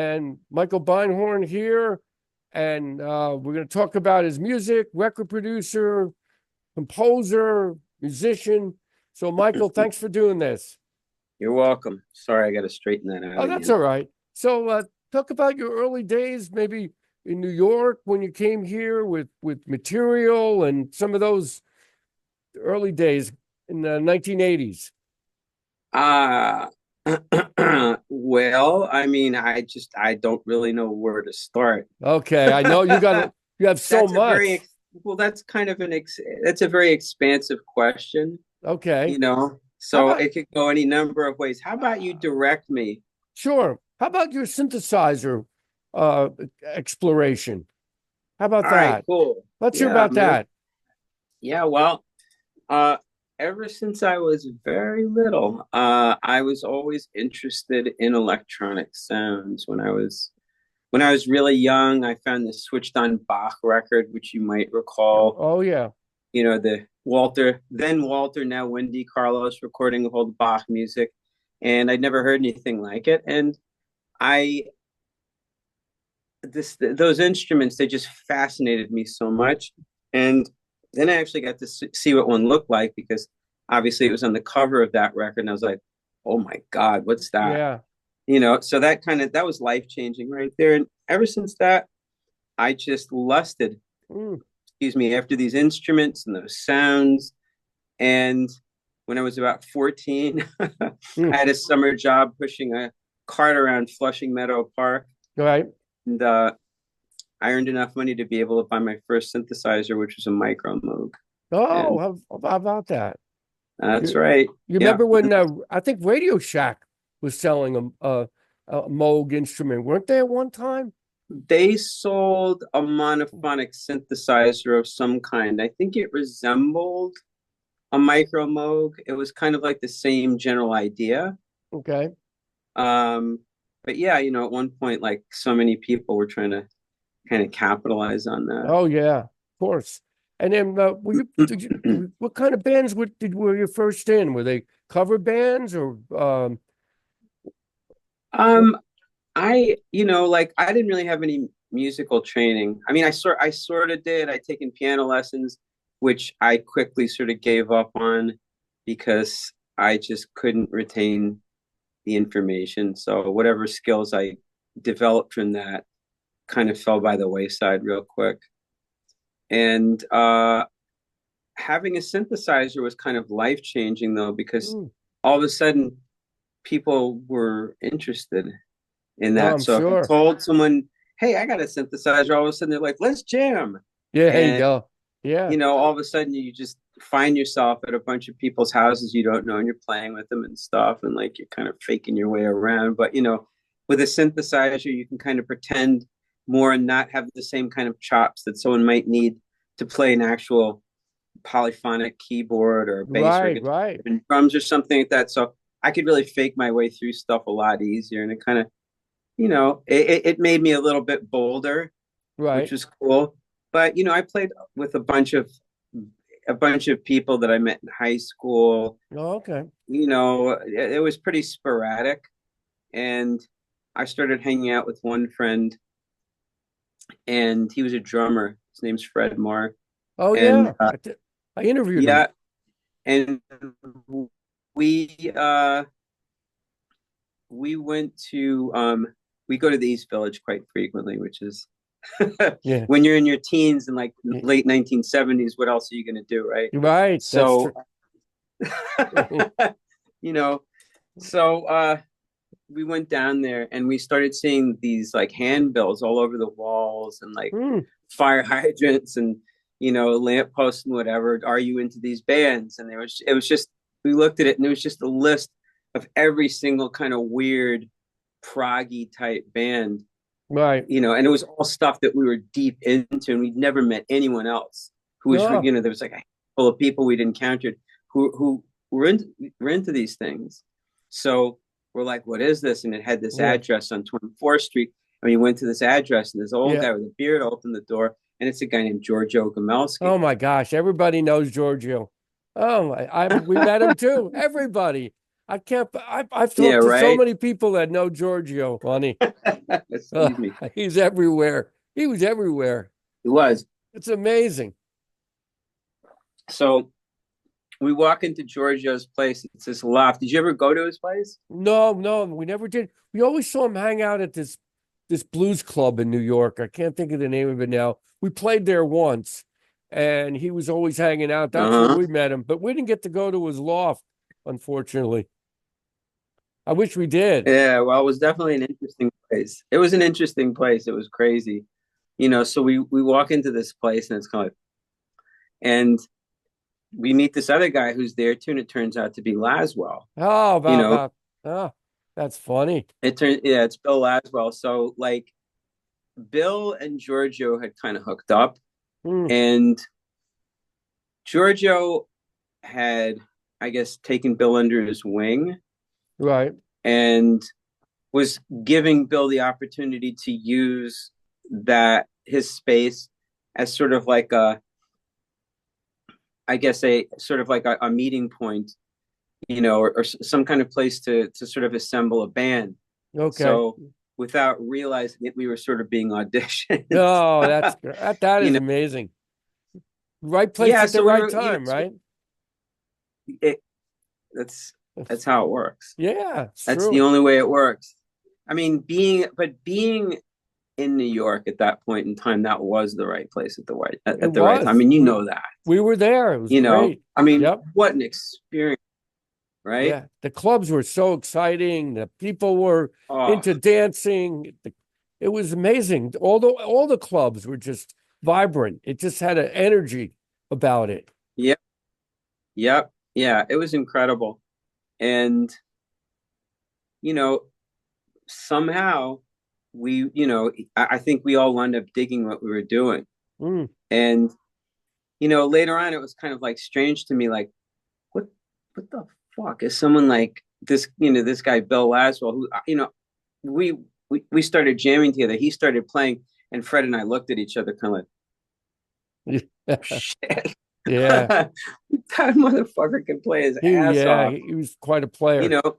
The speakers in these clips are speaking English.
And Michael Beinhorn here, and we're going to talk about his music, record producer, composer, musician. So, Michael, thanks for doing this. You're welcome. Sorry, I got to straighten that out Oh, that's again. all right. So, talk about your early days, maybe in New York when you came here with material and some of those early days in the 1980s. Uh well, I don't really know where to start. Okay, I know you have so That's a very much. ex well, that's kind of that's a very expansive question, Okay, you know. how So about it could go any number of ways. How about you direct me? sure? How about your synthesizer uh exploration? How about All right, that? cool. Let's hear Yeah, about man. that. Yeah, well, uh ever since I was very little, I was always interested in electronic sounds when I was really young. I found this switched on Bach record, which you might recall, Oh yeah. the Walter, now Wendy Carlos recording of old Bach music. And I'd never heard anything like it. And I, those instruments, they just fascinated me so much. And then I actually got to see what one looked like because obviously it was on the cover of that record. And I was like, oh my God, what's that? Yeah. So that was life changing right there. And ever since that, I just lusted, Mm, excuse me, after these instruments and those sounds. And when I was about 14, I mm. had a summer job pushing a cart around Flushing Meadow Park. All right. And I earned enough money to be able to buy my first synthesizer, which was a Micro Moog. Oh, And how about that? that's You right. you Yeah. remember when I think Radio Shack was selling a Moog instrument, weren't they at one time? They sold a monophonic synthesizer of some kind. I think it resembled a Micro Moog. It was kind of like the same general idea. Okay. Um, but yeah, at one point, like so many people were trying to kind of capitalize on that. Oh yeah, of course. And then what kind of bands were you first in? Were they cover bands or Um, like I didn't really have any musical training. I mean, I sort of did. I'd taken piano lessons, which I quickly sort of gave up on because I just couldn't retain the information. So whatever skills I developed from that kind of fell by the wayside real quick. And having a synthesizer was kind of life changing though, because mm, all of a sudden people were interested in oh, that. I'm So if you sure. told someone, "Hey, I got a synthesizer," all of a sudden they're like, "Let's jam," Yeah, there you and go. Yeah. all of a sudden you just find yourself at a bunch of people's houses you don't know, and you're playing with them and stuff, and like you're kind of faking your way around. But with a synthesizer, you can kind of pretend more and not have the same kind of chops that someone might need to play an actual polyphonic keyboard or bass or Right, guitar right, and drums or something like that. So I could really fake my way through stuff a lot easier, and it kind of it made me a little bit bolder, which right. was cool. But I played with a bunch of people that I met in high school. Oh, okay. It was pretty sporadic, and I started hanging out with one friend, and he was a drummer. His name's Fred Maher, Oh and yeah. I interviewed him. yeah, and we uh we went to we go to the East Village quite frequently, which is Yeah. when you're in your teens and like Yeah. late 1970s, what else are you going to do, right? Right. That's So true. you know so we went down there and we started seeing these like handbills all over the walls and like Mm, fire hydrants and lampposts and whatever. Are you into these bands? And it was just, we looked at it and it was just a list of every single kind of weird proggy type band, right. and it was all stuff that we were deep into, and we'd never met anyone else who was, No. there was like a handful of people we'd encountered who were into these things. So we're like, what is this? And it had this Yeah. address on 24th Street. And we went to this address, and this old Yeah. guy with a beard opened the door, and it's a guy named Giorgio Oh Gomelsky. my gosh. Everybody knows Giorgio. Oh, we met him too. Everybody. I can't. I've Yeah, talked to so right. many people that know Giorgio, honey. Excuse me. He's everywhere. He was everywhere. It was. It's amazing. So we walk into Giorgio's place. It's this loft. Did you ever go to his place? No, no, we never did. We always saw him hang out at this blues club in New York. I can't think of the name of it now. We played there once, and he was always hanging out. That's where Uh-huh. we met him, but we didn't get to go to his loft, unfortunately. I wish we did. Yeah, well, it was definitely an interesting place. It was an interesting place. It was crazy. So we walk into this place and it's kind of, and we meet this other guy who's there too, and it turns out to be Laswell. Oh, You know, oh, that's funny. yeah, it's Bill Laswell. So like Bill and Giorgio had kind of hooked up, Hmm, and Giorgio had, I guess, taken Bill under his wing right. and was giving Bill the opportunity to use that his space as sort of like I guess a sort of like a meeting point, or some kind of place to sort of assemble a band. Okay. So without realizing it, we were sort of being auditioned. No, that you is know, amazing. Right place yeah. at the So we right were, time, right? it, that's how it works. Yeah, it's That's the true. only way it works. I mean, being in New York at that point in time, that was the right place It at the right time. I was. mean, you know that. We were there. It was great. I mean, Yep. what an experience, right? Yeah. The clubs were so exciting. The people were Oh, into dancing. It was amazing. All the clubs were just vibrant. It just had an energy about it. yep, yep, yeah. It was incredible, and you know, somehow I think we all wound up digging what we were doing, Mm. and later on, it was kind of like strange to me, like what the fuck is someone like this? This guy Bill Laswell, who we we started jamming together. He started playing, and Fred and I looked at each other, kind of like, shit, Yeah. that motherfucker can play his ass off, He was quite a player. you know.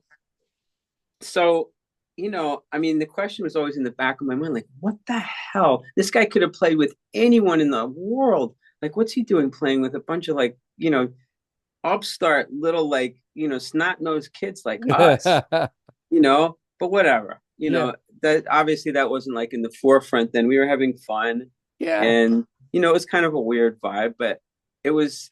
So, I mean, the question was always in the back of my mind, like, what the hell? This guy could have played with anyone in the world. Like, what's he doing playing with a bunch of like, upstart little like, snot-nosed kids like us, but whatever, Yeah. that obviously that wasn't like in the forefront then. We were having fun, Yeah. and it was kind of a weird vibe, but it was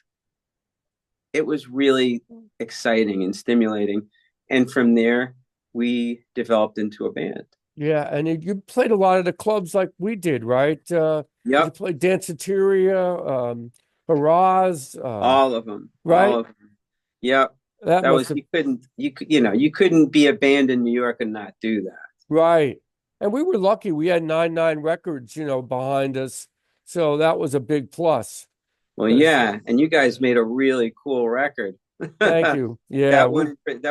really exciting and stimulating. And from there, we developed into a band. Yeah. And you played a lot of the clubs like we did, right? You Yep, played Danceteria, Haraz, all right? of them. Yep, That that must was have, you couldn't be a band in New York and not do that. right. And we were lucky. We had 9 records, behind us. So that was a big plus. Well, 'Cause, yeah, and you guys made a really cool record. thank you. Yeah. That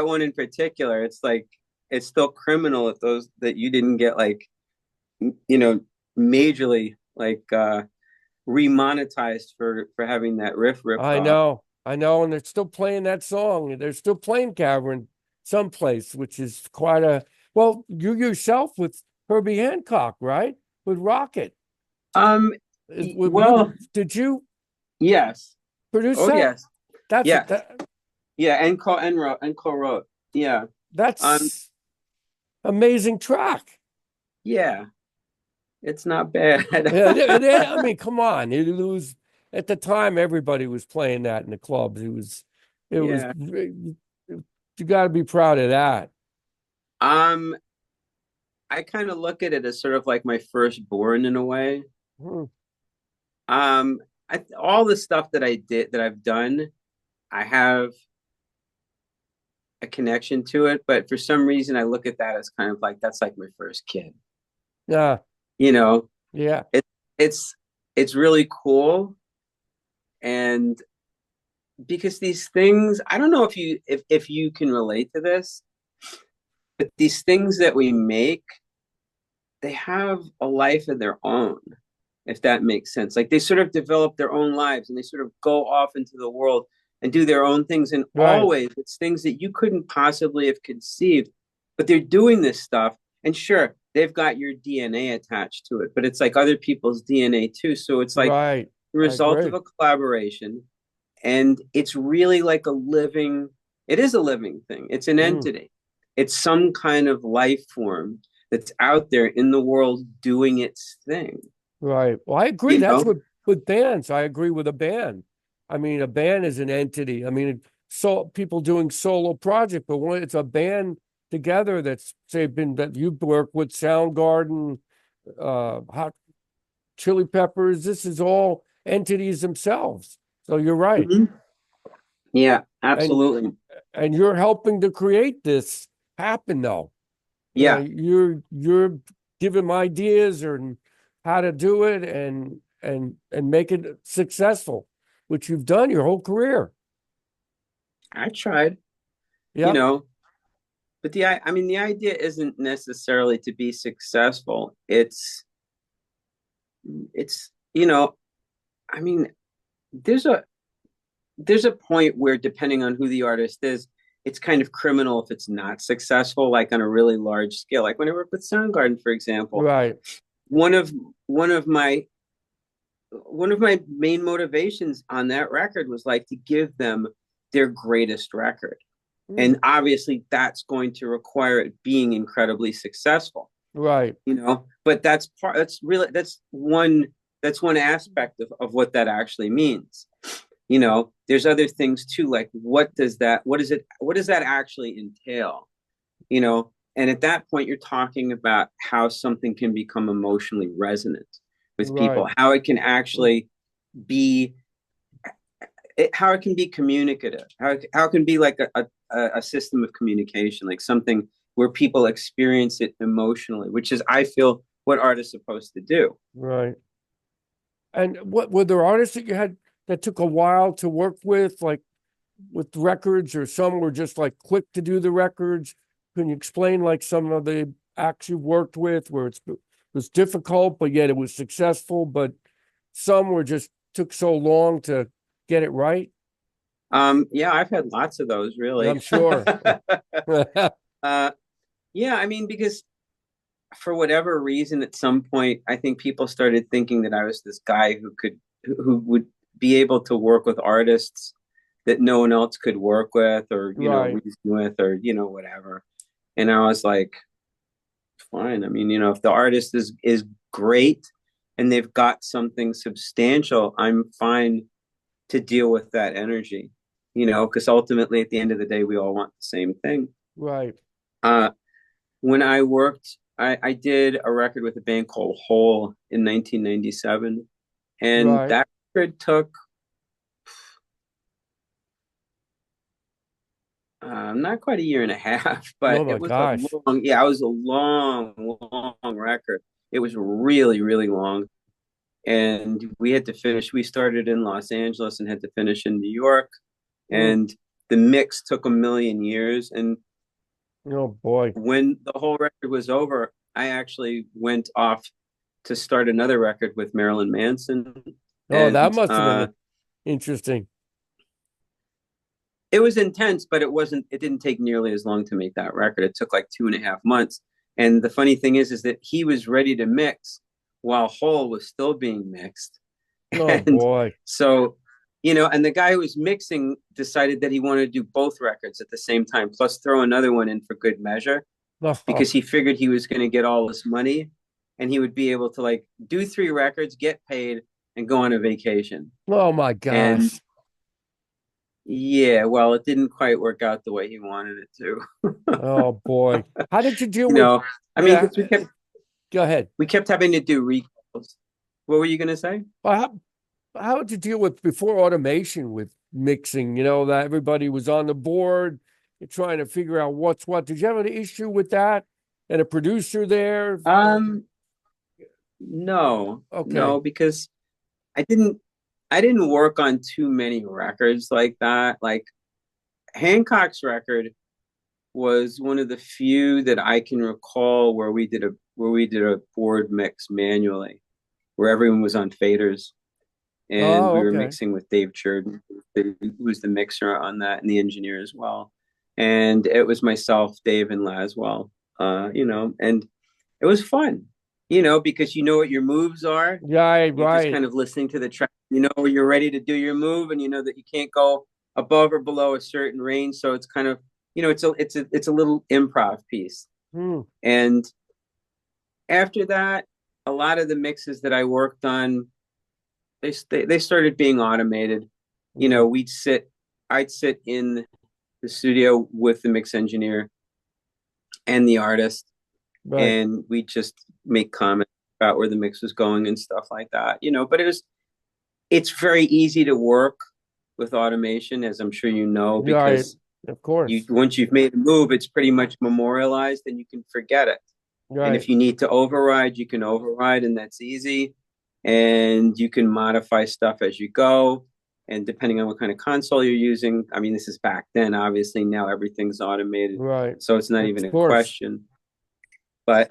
one in particular, it's like it's still criminal if those that you didn't get like you know majorly like remonetized for having that riff ripped I off. know. I know. And they're still playing that song. They're still playing Cavern someplace, which is quite well, you yourself with Herbie Hancock, right? With Rocket. Um, well, Did you yes. produce Oh that? yes. That's Yeah. Yeah, and co-wrote. Yeah. Um, that's amazing track. yeah, it's not bad. Yeah, I mean, come on. It was at the time everybody was playing that in the clubs. It was Yeah. you got to be proud of that. Um, I kind of look at it as sort of like my firstborn in a way. Hmm. All the stuff that I've done, I have a connection to it, but for some reason I look at that as kind of like that's like my first kid. Yeah, You know, yeah. it it's it's really cool, and because these things, I don't know if you can relate to this, but these things that we make, they have a life of their own, if that makes sense. Like they sort of develop their own lives and they sort of go off into the world and do their own things. And Right. always it's things that you couldn't possibly have conceived, but they're doing this stuff. And sure, they've got your DNA attached to it, but it's like other people's DNA too. So it's like Right. the I result of agree. a collaboration. And it's really like it is a living thing. It's an Mm, entity. It's some kind of life form that's out there in the world doing its thing, right. Well, I agree. you That's know? what with bands. I agree with a band. I mean, a band is an entity. I mean, so people doing solo project, but when it's a band together that's say been that you've worked with Soundgarden, Hot Chili Peppers, this is all entities themselves. So you're right. Mhm. Yeah, And absolutely. and you're helping to create this happen though. Yeah, You're giving them ideas or how to do it and make it successful, which you've done your whole career. I tried, you Yep. know, but I mean, the idea isn't necessarily to be successful. It's, I mean, there's a there's a point where depending on who the artist is, it's kind of criminal if it's not successful, like on a really large scale. Like when I work with Soundgarden, for example, Right. one of one of my one of my main motivations on that record was like to give them their greatest record. Mm, And obviously that's going to require it being incredibly successful, right. but that's one aspect of what that actually means. There's other things too, like what does that actually entail? And at that point you're talking about how something can become emotionally resonant with Right. people, how it can actually be how it can be communicative, how it can be like a system of communication, like something where people experience it emotionally, which is, I feel, what art is supposed to do. Right. And what were there artists that you had that took a while to work with, like with records, or some were just like quick to do the records? Can you explain like some of the acts you've worked with where it was difficult, but yet it was successful, but some were just took so long to get it right? Yeah, I've had lots of those, I'm really. sure. uh, yeah, I mean, because for whatever reason, at some point, I think people started thinking that I was this guy who would be able to work with artists that no one else could work with, or Right. reason with, or whatever. And I was like, fine. I mean, if the artist is great and they've got something substantial, I'm fine to deal with that energy. Because ultimately, at the end of the day, we all want the same thing. Right. Uh, when I worked, I did a record with a band called Hole in 1997, and Right. that record took not quite a year and a half, but Oh my gosh. it was a long, long record. It was really, really long. And we had to finish. We started in Los Angeles and had to finish in New York. Mm. And the mix took a million years. And Oh boy. when the whole record was over, I actually went off to start another record with Marilyn Manson. Oh, that And must have been interesting. it was intense, but it didn't take nearly as long to make that record. It took like 2.5 months. And the funny thing is that he was ready to mix while Hole was still being mixed. Oh And boy. so, and the guy who was mixing decided that he wanted to do both records at the same time, plus throw another one in for good measure, Oh, because he figured he was going to get all this money and he would be able to like do 3 records, get paid, and go on a vacation. oh my And gosh. yeah, well, it didn't quite work out the way he wanted it to. Oh boy. How did you deal you with, know, I mean, yeah, because go ahead. we kept having to do recalls. What were you going to say? Well, how did you deal with before automation with mixing? That everybody was on the board, you're trying to figure out what's what. Did you have an issue with that? And a producer there? Um, no, Okay. no, because I didn't I didn't work on too many records like that. Like Hancock's record was one of the few that I can recall where we did a board mix manually, where everyone was on faders. and Oh, we were okay. mixing with Dave Churd, who was the mixer on that and the engineer as well. And it was myself, Dave, and Laswell. And it was fun, because you know what your moves are. Yeah, You're just right. kind of listening to the track. You know you're ready to do your move, and you know that you can't go above or below a certain range. So it's kind of, it's a little improv piece. Hmm. And after that, a lot of the mixes that I worked on, they started being automated. Hmm. I'd sit in the studio with the mix engineer and the artist, Right. and we just make comments about where the mix was going and stuff like that. But it's very easy to work with automation, as I'm sure you know, Right. because Of course. once you've made a move, it's pretty much memorialized and you can forget it. And Right. if you need to override, you can override, and that's easy. And you can modify stuff as you go. And depending on what kind of console you're using, I mean, this is back then, obviously. Now everything's automated, Right. so it's not Of even a course. question. But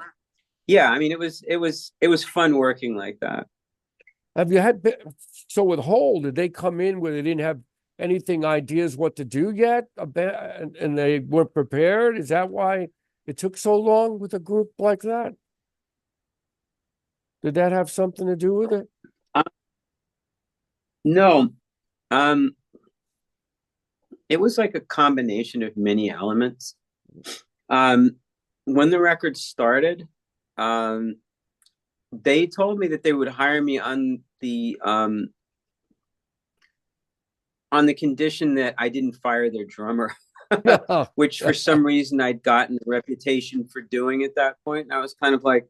yeah, I mean, it was fun working like that. Have you had, so with Hole, did they come in where they didn't have anything ideas what to do yet and they weren't prepared? Is that why it took so long with a group like that? Did that have something to do with it? Uh, no, um, it was like a combination of many elements. Um, when the record started, um, they told me that they would hire me on the condition that I didn't fire their drummer, which for some reason I'd gotten a reputation for doing at that point. And I was kind of like,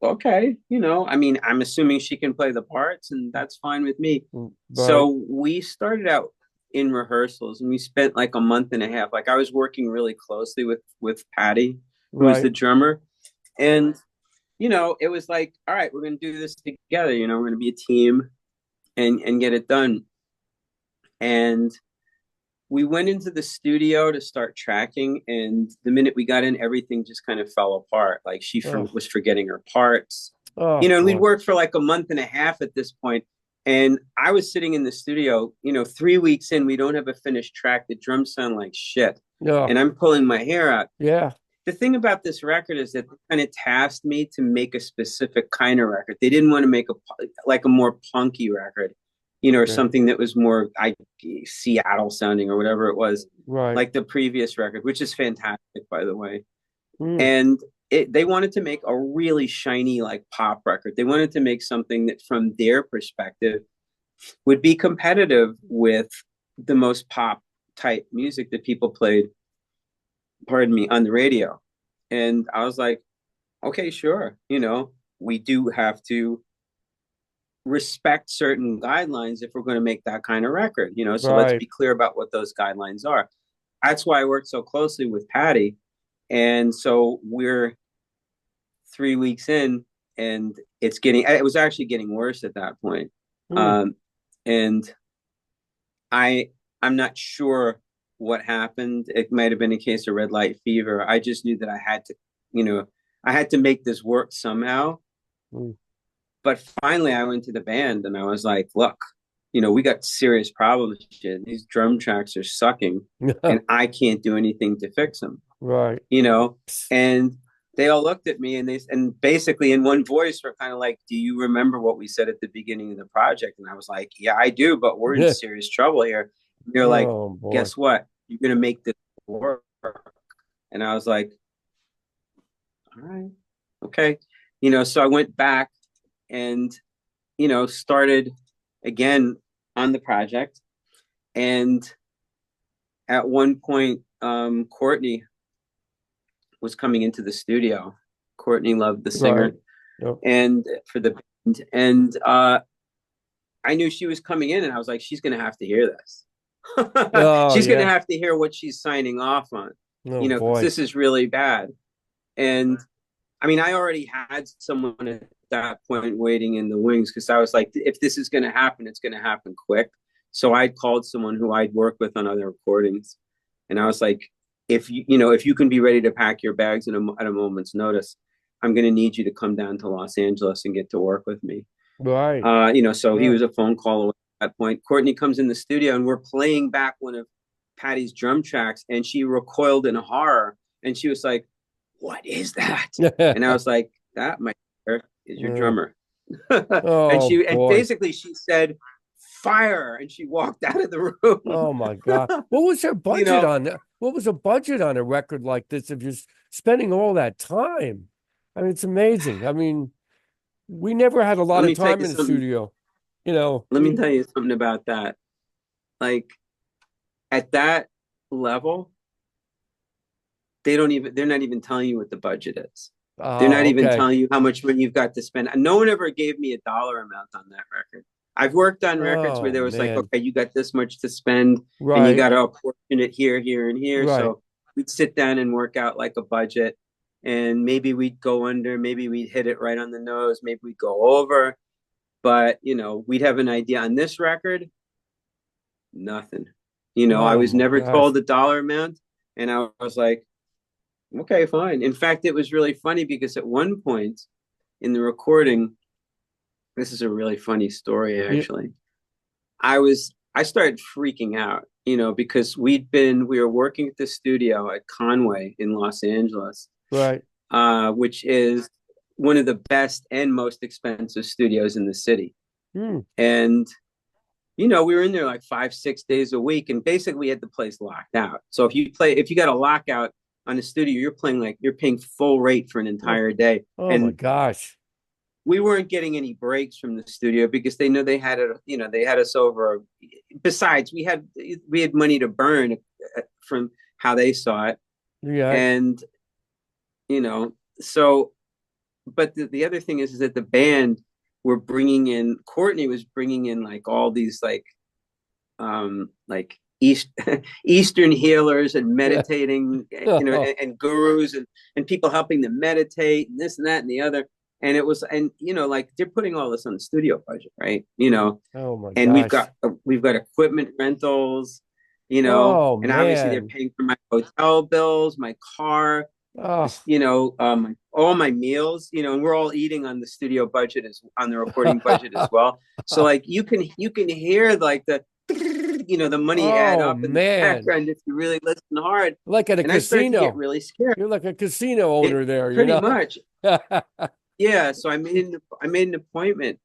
okay, I mean, I'm assuming she can play the parts, and that's fine with me. Right. So we started out in rehearsals, and we spent like a month and a half. Like I was working really closely with Patty, who was Right. the drummer, and it was like, all right, we're going to do this together. We're going to be a team and get it done. And we went into the studio to start tracking, and the minute we got in, everything just kind of fell apart. Like Oh, was forgetting her parts, oh and we'd boy. worked for like a month and a half at this point. And I was sitting in the studio, 3 weeks in, we don't have a finished track. The drums sound like shit. No. And I'm pulling my hair out. Yeah. The thing about this record is that they kind of tasked me to make a specific kind of record. They didn't want to make a more punky record, or Okay. something that was more Seattle sounding or whatever it was, Right. like the previous record, which is fantastic, by the way. Hmm. And they wanted to make a really shiny, like pop record. They wanted to make something that, from their perspective, would be competitive with the most pop type music that people played, pardon me, on the radio. And I was like, okay, sure. We do have to respect certain guidelines if we're going to make that kind of record, so let's Right. be clear about what those guidelines are. That's why I worked so closely with Patty. And so we're 3 weeks in, and it was actually getting worse at that point. Hmm. And I'm not sure what happened. It might have been a case of red light fever. I just knew that I had to make this work somehow. Hmm. But finally I went to the band and I was like, look, we got serious problems. These drum tracks are sucking and I can't do anything to fix them, Right. and they all looked at me and basically in one voice were kind of like, do you remember what we said at the beginning of the project? And I was like, yeah, I do, but we're in serious trouble here. And they're like, Oh boy. guess what? You're going to make this work. And I was like, all right, okay. So I went back and, started again on the project. And at one point, Courtney was coming into the studio. Courtney loved the singer, Right. Yep. and for the band. And I knew she was coming in, and I was like, she's going to have to hear this. Oh She's going to yeah. have to hear what she's signing off on, Oh because boy. this is really bad. And I mean, I already had someone at that point waiting in the wings, because I was like, if this is going to happen, it's going to happen quick. So I'd called someone who I'd worked with on other recordings, and I was like, if you can be ready to pack your bags at a moment's notice, I'm going to need you to come down to Los Angeles and get to work with me. Right. So he Yeah. was a phone call away at that point. Courtney comes in the studio and we're playing back one of Patty's drum tracks, and she recoiled in horror and she was like, "What is that?" And I was like, "That, my dear, is your Yeah. drummer." Oh and boy. basically she said, "Fire," and she walked out of the room. Oh my God. What was her you budget know, on that? What was a budget on a record like this if you're spending all that time? I mean, it's amazing. I mean, we never had a lot let of me tell time you in the something. studio. You know, Let me tell you something about that. Like at that level, they're not even telling you what the budget is. They're not oh, even okay. telling you how much money you've got to spend. No one ever gave me a dollar amount on that record. I've worked on records where Oh there was like, man. okay, you got this much to spend and you Right, got to apportion it here, here, and here. right. So we'd sit down and work out like a budget, and maybe we'd go under, maybe we'd hit it right on the nose, maybe we'd go over. But, we'd have an idea on this record, nothing. I Oh was my never gosh. told the dollar amount. And I was like, okay, fine. In fact, it was really funny because at one point in the recording, this is a really funny story, Yeah, actually. I started freaking out, because we were working at the studio at Conway in Los Angeles, right. which is one of the best and most expensive studios in the city. Hmm. And we were in there like 5, 6 days a week, and basically we had the place locked out. So if you got a lockout on a studio, you're paying full rate for an Oh, entire day. oh my And gosh. we weren't getting any breaks from the studio because they know they had it, they had us over. Besides, we had money to burn from how they saw it. Yeah. And, so, but the other thing is that the band Courtney was bringing in like all these like Eastern healers and meditating, and gurus and people helping them meditate and this and that and the other. And it was, and like they're putting all this on the studio budget, right? Oh my And we've gosh. got we've got equipment rentals, Oh and obviously they're man. paying for my hotel bills, my car, Oh, this, all my meals, and we're all eating on the studio budget on the recording budget as well. So like you can hear like the money add oh up in the man. background if you really listen hard. Like at a And I started to get casino. really scared. You're like a casino owner there, you Pretty know? much. Yeah. So I made an appointment,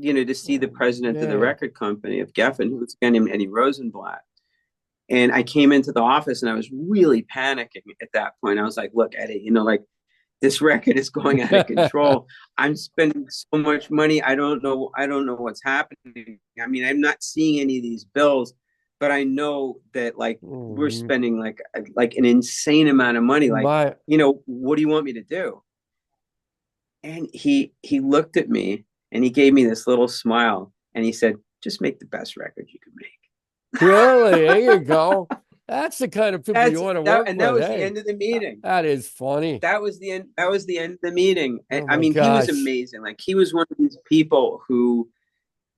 to see the Oh president of the man. record company of Geffen, who was a guy named Eddie Rosenblatt. And I came into the office and I was really panicking at that point. I was like, look, Eddie, like this record is going out of control. I'm spending so much money. I don't know what's happening. I mean, I'm not seeing any of these bills, but I know that like we're Oh, spending like an insane amount of money. Like, my what do you want me to do? And he looked at me and he gave me this little smile and he said, just make the best record you can really, there you make. go. That's the kind of people you That's want to that, work and that with. was the Hey, end of the meeting. that is funny. That was the end. That was the end of the meeting. Oh I my mean, he was gosh. amazing. Like he was one of these people who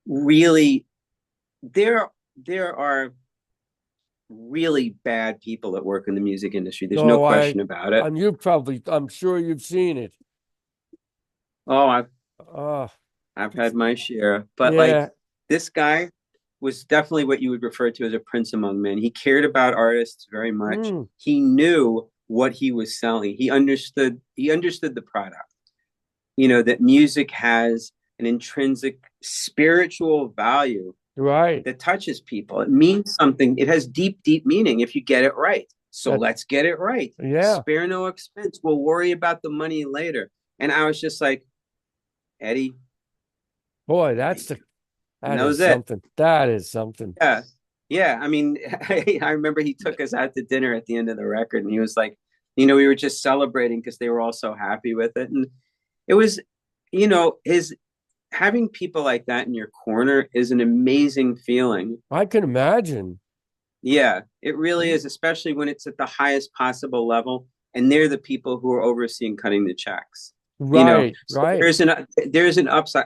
really there are really bad people that work in the music industry. There's no No, question about it. I'm sure you've seen it. Oh, I've Oh, I've had my share, but like yeah. this guy was definitely what you would refer to as a prince among men. He cared about artists very much. Mm, He knew what he was selling. He understood the product. That music has an intrinsic spiritual value right. that touches people. It means something. It has deep, deep meaning if you get it right. So That, let's get it right. yeah. Spare no expense. We'll worry about the money later. And I was just like, Eddie, Boy, thank you. And that that is was it. something. That is something. Yeah. Yeah. I mean, I remember he took us out to dinner at the end of the record and he was like, we were just celebrating because they were all so happy with it. And it was, his having people like that in your corner is an amazing feeling. I can imagine. Yeah, it really is, especially when it's at the highest possible level and they're the people who are overseeing cutting the checks. Right, So right. there's an upside.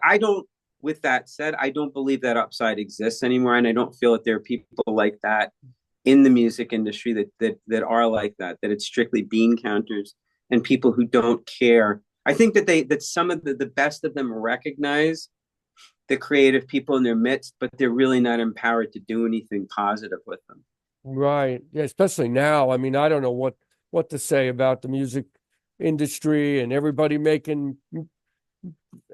With that said, I don't believe that upside exists anymore, and I don't feel that there are people like that in the music industry that are like that. That it's strictly bean counters and people who don't care. I think that some of the best of them recognize the creative people in their midst, but they're really not empowered to do anything positive with them. Right. Yeah, especially now. I mean, I don't know what to say about the music industry and everybody making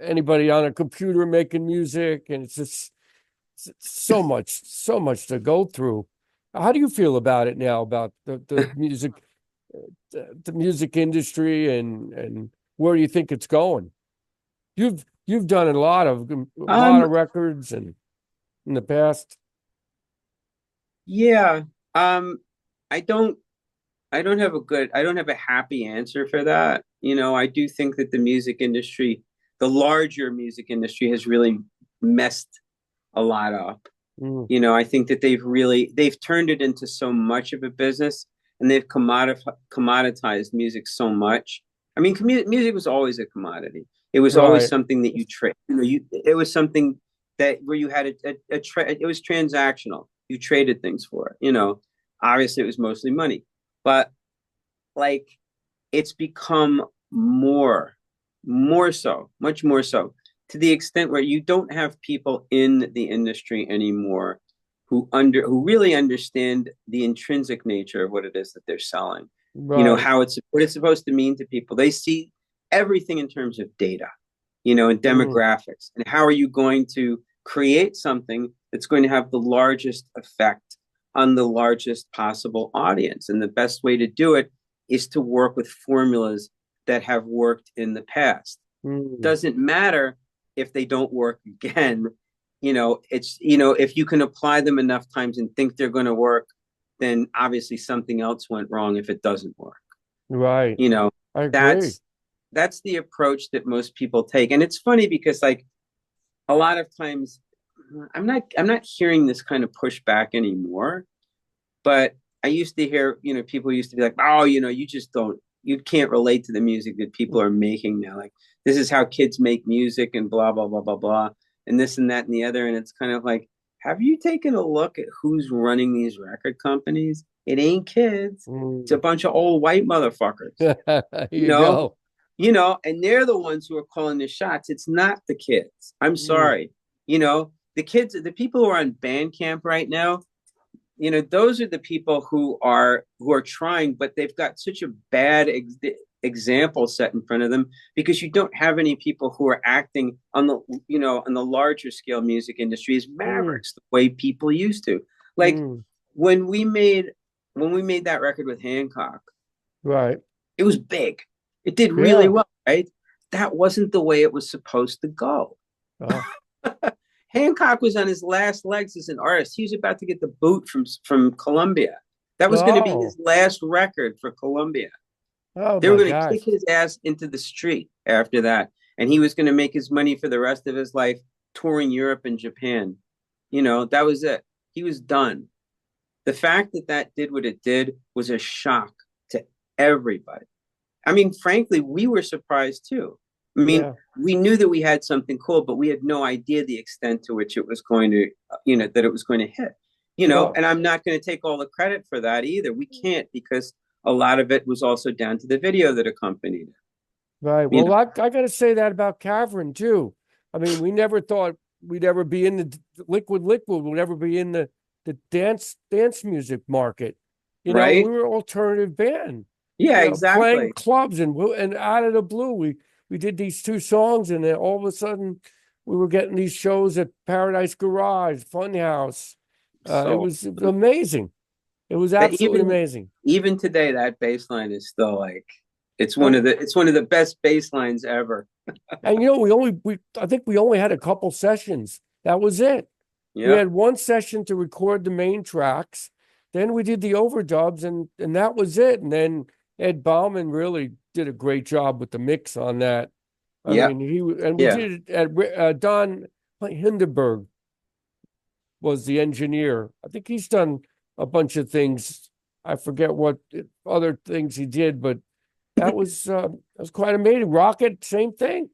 anybody on a computer making music, and it's just so much to go through. How do you feel about it now, about the music the music industry, and where do you think it's going? You've done a lot Um, of records and in the past. yeah. Um, I don't I don't have a happy answer for that. I do think that the larger music industry has really messed a lot up. Mm, I think that they've turned it into so much of a business, and they've commoditized music so much. I mean, music was always a commodity. It was always right. something that you trade. It was something that where you had it was transactional. You traded things for it. Obviously it was mostly money, but like it's become more so, much more so, to the extent where you don't have people in the industry anymore who really understand the intrinsic nature of what it is that they're selling. Right. How it's what it's supposed to mean to people. They see everything in terms of data, and Mm, demographics. And how are you going to create something that's going to have the largest effect on the largest possible audience? And the best way to do it is to work with formulas that have worked in the past. mm, Doesn't matter if they don't work again. If you can apply them enough times and think they're going to work, then obviously something else went wrong if it doesn't work. right. You know, I agree. that's that's the approach that most people take. And it's funny because like a lot of times I'm not hearing this kind of pushback anymore. But I used to hear, people used to be like, oh, you can't relate to the music that people are making now. Like, this is how kids make music and blah, blah, blah, blah, blah, and this and that and the other. And it's kind of like, have you taken a look at who's running these record companies? It ain't kids. It's a Mm. bunch of old white motherfuckers, There you you know? go. And they're the ones who are calling the shots. It's not the kids. I'm Mm, sorry. The people who are on Bandcamp right now, those are the people who are trying, but they've got such a bad example set in front of them because you don't have any people who are acting on the larger scale music industry as mm, mavericks the way people used to. Like mm. when we made that record with Hancock, Right. it was big. It did really Yeah. well, right? That wasn't the way it was supposed to go. Oh, Hancock was on his last legs as an artist. He was about to get the boot from Columbia. That was going to be oh, his last record for Columbia. oh They were my going to kick gosh. his ass into the street after that, and he was going to make his money for the rest of his life touring Europe and Japan. That was it. He was done. The fact that that did what it did was a shock to everybody. I mean, frankly, we were surprised too. I mean, Yeah. we knew that we had something cool, but we had no idea the extent to which it was going to, that it was going to hit. Well, And I'm not going to take all the credit for that either. We can't because a lot of it was also down to the video that accompanied it. right. You Well, I got to say that about Cavern too. I mean, we never thought we'd ever be in the liquid would ever be in the dance music market. We right? were an alternative band, Yeah, playing exactly. clubs, and out of the blue we did these two songs, and then all of a sudden we were getting these shows at Paradise Garage, Funhouse. It So was amazing. It was that absolutely amazing. even today, that bass line is still like And it's one of the best bass lines ever. And we I think we only had a couple sessions. That was it. We Yeah, had one session to record the main tracks. Then we did the overdubs, and that was it. And then Ed Bauman really did a great job with the mix on that. I yeah, mean, and we yeah. did it at Don Hindenburg was the engineer. I think he's done a bunch of things. I forget what other things he did, but that was quite amazing. Rocket, same thing.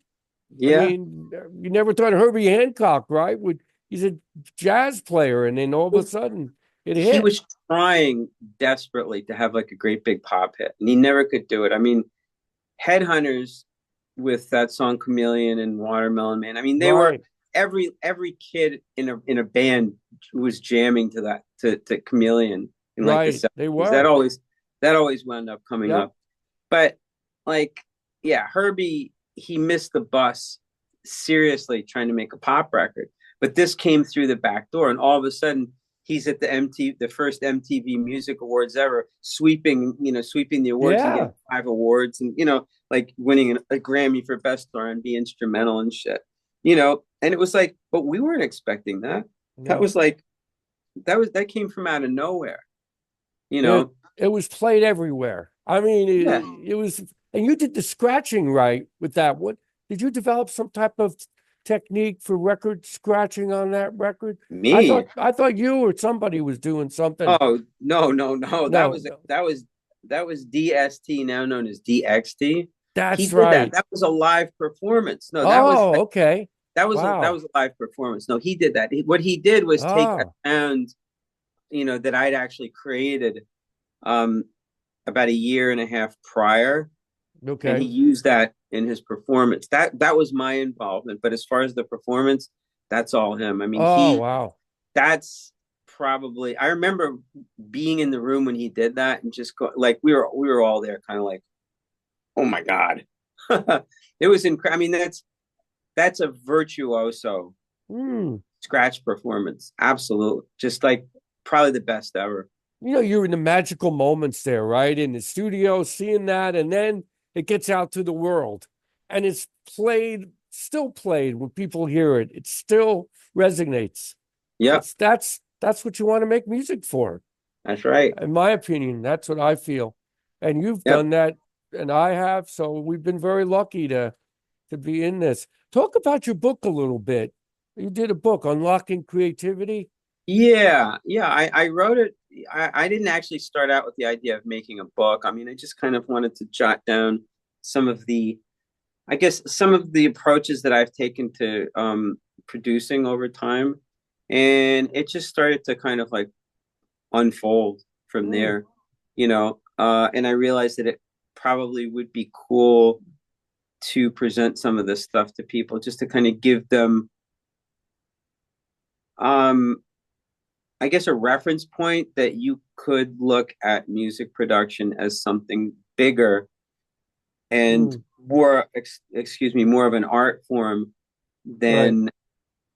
I Yeah. mean, you never thought Herbie Hancock, right? He's a jazz player, and then all of a sudden it He hit. was trying desperately to have like a great big pop hit, and he never could do it. I mean, Headhunters with that song Chameleon and Watermelon Man. I mean, they were Right. every kid in a band was jamming to that to Chameleon in like the Right. They 70s. were. That always wound up coming Yep. up. But like, yeah, Herbie, he missed the bus seriously trying to make a pop record. But this came through the back door, and all of a sudden he's at the first MTV Music Awards ever, sweeping the awards and Yeah. getting 5 awards, and like winning a Grammy for best R&B instrumental and shit. And it was like, but we weren't expecting that. That No. was like that came from out of nowhere, you It know. it was played everywhere. I mean, Yeah, it was, and you did the scratching right with that. What did you develop some type of technique for record scratching on that record? me. I thought you or somebody was doing something. Oh, no, no, no. No, no, That was DST, now known as DXT. He that's did that. right. That was a live performance. No, Oh, okay. that Wow. was a live performance. No, he did that. What he did was take a Ah, sound, that I'd actually created um about a year and a half prior, and he okay. used that in his performance. That was my involvement. But as far as the performance, that's all him. I mean, Oh, wow. that's probably, I remember being in the room when he did that and just like we were all there kind of like, oh my God. It was incredible. I mean, that's a virtuoso Hmm. scratch performance. Absolutely. Just like probably the best ever. You're in the magical moments there, right? In the studio, seeing that, and then it gets out to the world and it's still played when people hear it. It still resonates. Yep, That's what you want to make music for. that's right. In my opinion, that's what I feel. And you've Yep. done that, and I have. So we've been very lucky to be in this. Talk about your book a little bit. You did a book, Unlocking Creativity. Yeah, yeah. I wrote it. I didn't actually start out with the idea of making a book. I mean, I just kind of wanted to jot down some of the, I guess, some of the approaches that I've taken to producing over time. And it just started to kind of like unfold from Mm, there, and I realized that it probably would be cool to present some of this stuff to people just to kind of give them, um, I guess, a reference point that you could look at music production as something bigger and mm, excuse me, more of an art form right. than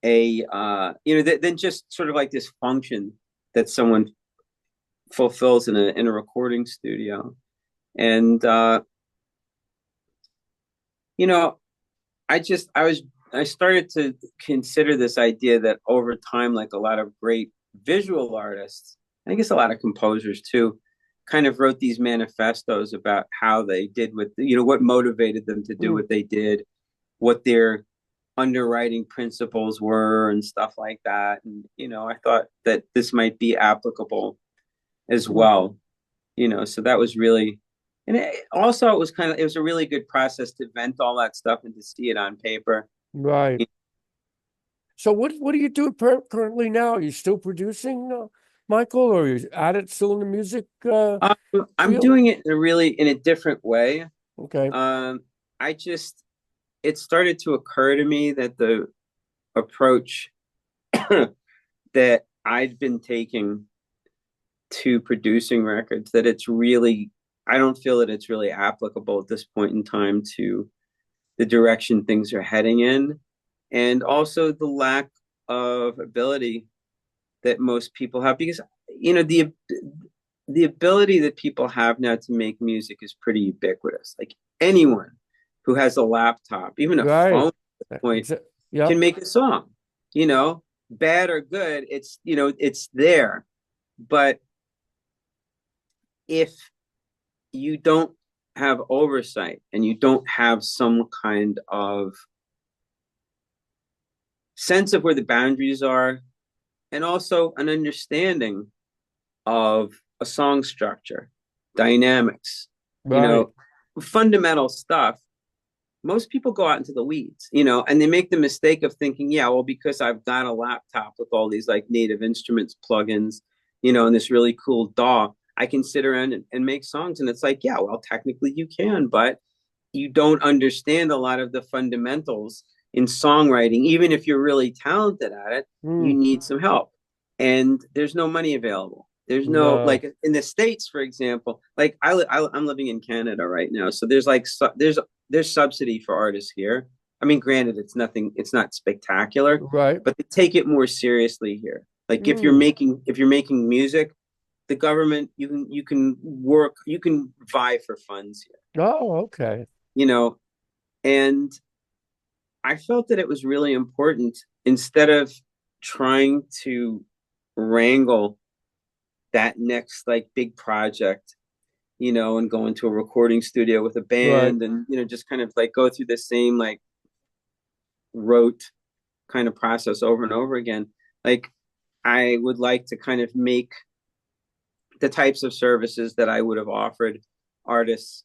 than just sort of like this function that someone fulfills in a recording studio. And you know, I started to consider this idea that over time, like a lot of great visual artists, I guess a lot of composers too, kind of wrote these manifestos about how they did what motivated them to do Mm, what they did, what their underwriting principles were and stuff like that. And, I thought that this might be applicable as mm, well, so that was really, and also it was a really good process to vent all that stuff and to see it on paper. right. So what are you doing currently now? Are you still producing, Michael, or are you at it still in the music Um, I'm field? doing it in a different way. Okay. Um, I just it started to occur to me that the approach that I'd been taking to producing records, that I don't feel that it's really applicable at this point in time to the direction things are heading in, and also the lack of ability that most people have, because the ability that people have now to make music is pretty ubiquitous. Like anyone who has a laptop, even a phone Right. at this point, can Yep. make a song. Bad or good, it's there. But if you don't have oversight and you don't have some kind of sense of where the boundaries are, and also an understanding of a song structure, dynamics, you Right. know, fundamental stuff, most people go out into the weeds, and they make the mistake of thinking, yeah, well, because I've got a laptop with all these like native instruments plugins, and this really cool DAW, I can sit around and make songs. And it's like, yeah, well, technically you can, but you don't understand a lot of the fundamentals in songwriting, even if you're really talented at it, you Mm. need some help. And there's no money available. There's no, No. like in the States, for example, like I'm living in Canada right now. So there's like, there's subsidy for artists here. I mean, granted, it's not spectacular, Right. but they take it more seriously here. Like Mm. if you're making music, the government, you can vie for funds here, Oh, okay. you know, and I felt that it was really important, instead of trying to wrangle that next like big project, and go into a recording studio with a Right. band, and just kind of like go through the same like rote kind of process over and over again. Like, I would like to kind of make the types of services that I would have offered artists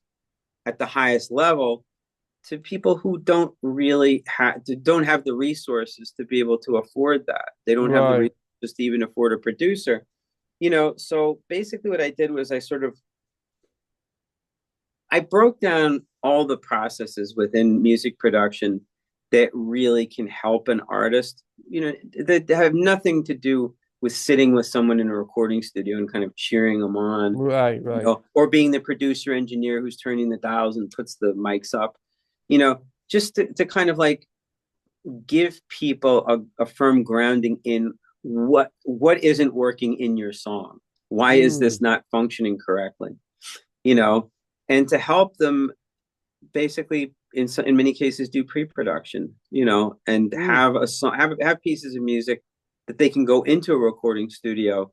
at the highest level to people who don't have the resources to be able to afford that. They don't have the Right. resources to even afford a producer. So basically what I did was I broke down all the processes within music production that really can help an artist, that have nothing to do with sitting with someone in a recording studio and kind of cheering them on, Right. Right. or being the producer engineer who's turning the dials and puts the mics up, just to kind of like give people a firm grounding in what isn't working in your song. Why is Mm. this not functioning correctly? You know, and to help them basically in many cases do pre-production, and Mm. have a song, have pieces of music that they can go into a recording studio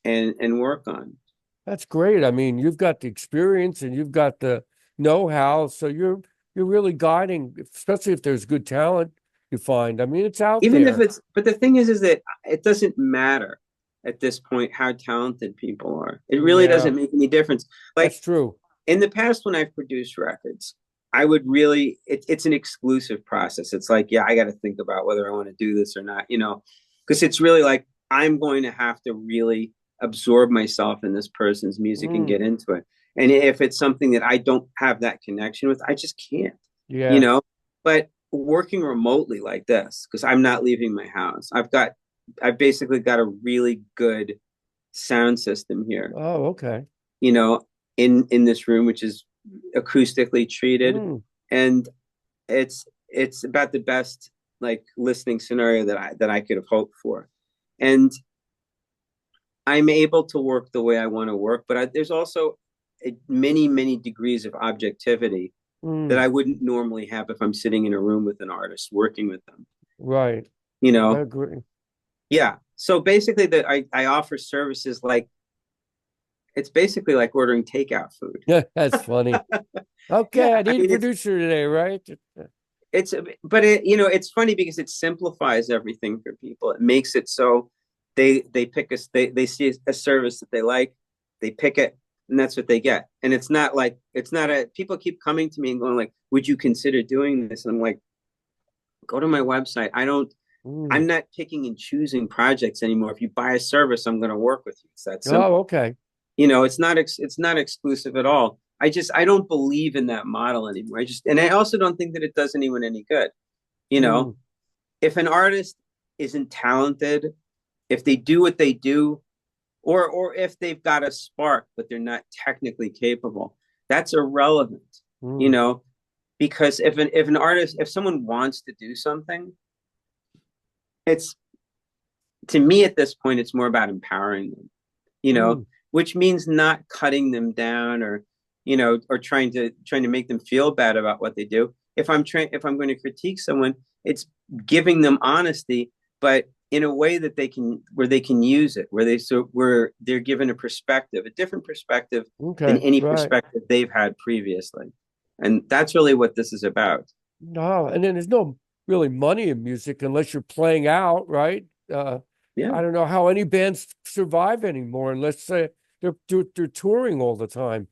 and work on. That's great. I mean, you've got the experience and you've got the know-how, so you're really guiding, especially if there's good talent you find. I mean, it's out Even if there. it's, but the thing is that it doesn't matter at this point how talented people are. It really Yeah, doesn't make any difference. that's Like true. in the past, when I've produced records, I would really, it's an exclusive process. It's like, yeah, I got to think about whether I want to do this or not, because it's really like, I'm going to have to really absorb myself in this person's music and Mm. get into it. And if it's something that I don't have that connection with, I just can't, you Yeah. know, but working remotely like this, because I'm not leaving my house, I've basically got a really good sound system here, Oh, okay. you know, in this room, which is acoustically treated, Mm. and it's about the best like listening scenario that I could have hoped for, and I'm able to work the way I want to work. But there's also many degrees of objectivity that Mm. I wouldn't normally have if I'm sitting in a room with an artist working with them. Right. You I know, agree. yeah. So basically, that I offer services like, it's basically like ordering takeout food. Yeah, that's funny. Okay, Yeah, I I need a mean producer today, right? it's but it's funny because it simplifies everything for people. It makes it so they pick us, they see a service that they like, they pick it, and that's what they get. And it's not a people keep coming to me and going like, would you consider doing this? And I'm like, go to my website. Mm. I'm not picking and choosing projects anymore. If you buy a service, I'm going to work with you. It's that Oh, simple. okay. It's not exclusive at all. I don't believe in that model anymore. And I also don't think that it does anyone any good. You know, Mm. if an artist isn't talented, if they do what they do, or if they've got a spark but they're not technically capable, that's irrelevant. You Mm. know, because if someone wants to do something, it's to me at this point, it's more about empowering them. You know, Mm. which means not cutting them down, or or trying to make them feel bad about what they do. If I'm going to critique someone, it's giving them honesty, but in a way that they can use it, where they're given a different perspective than Okay, any right. perspective they've had previously. And that's really what this is about. No, and then there's no really money in music unless you're playing out, right? Yeah. I don't know how any bands survive anymore unless they're touring all the time.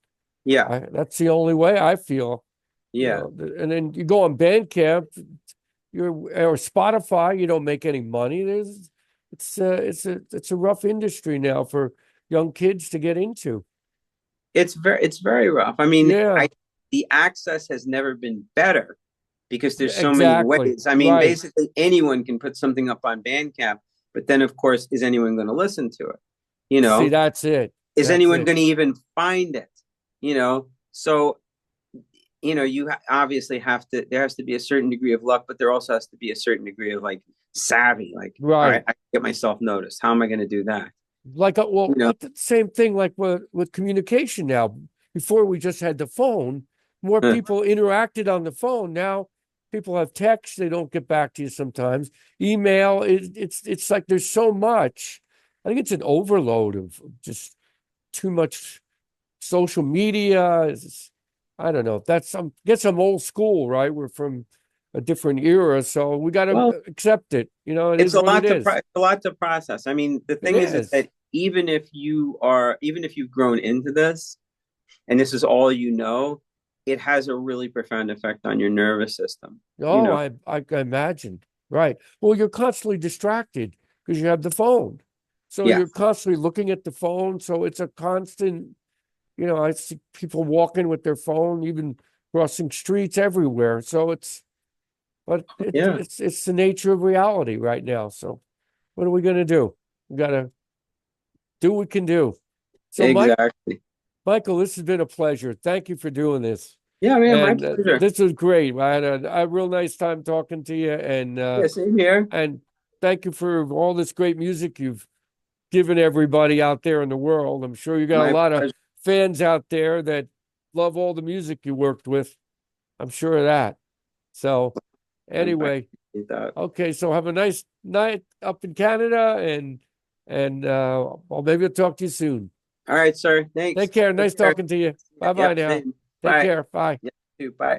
Yeah. That's the only way I feel, Yeah. And then you go on Bandcamp, or Spotify, you don't make any money. It's a rough industry now for young kids to get into. It's very rough. I mean, Yeah. I the access has never been better, because there's so many Exactly. ways. I mean, Right. basically anyone can put something up on Bandcamp, but then of course, is anyone going to listen to it? You See, know, that's it. is That's anyone it. going to even find it? You know, so you obviously have to. There has to be a certain degree of luck, but there also has to be a certain degree of like savvy. Like, all right, Right. I can get myself noticed. How am I going to do that? Like, You well, know, the same thing like with communication now. Before we just had the phone, more uh, people interacted on the phone. Now people have text, they don't get back to you sometimes. Email, it's like there's so much. I think it's an overload of just too much social media. I don't know. That's some guess I'm old school, right? We're from a different era, so we got well, to accept it. It it's is a what it lot to is. a lot to process. I mean, the It thing is is. that even if you've grown into this, and this is all you know, it has a really profound effect on your nervous system. You Oh, know, I imagine. Right. Well, you're constantly distracted because you have the phone. So yeah, you're constantly looking at the phone. So it's a constant, I see people walking with their phone, even crossing streets everywhere. So but yeah, it's the nature of reality right now. So what are we going to do? We got to do what we can do. So exactly. Michael, this has been a pleasure. Thank you for doing this. Yeah, man, my And pleasure. this was great. I had a real nice time talking to you, Yeah, same here. and thank you for all this great music you've given everybody out there in the world. I'm sure you got a My lot of pleasure. fans out there that love all the music you worked with. I'm sure of that. So I anyway, appreciate that. okay, so have a nice night up in Canada, and well, maybe I'll talk to you soon. All right, sir. Thanks. Take care. Take Nice care. talking to you. Bye bye Yep, now. same. Take Bye. care. Bye. Yep, too. Bye.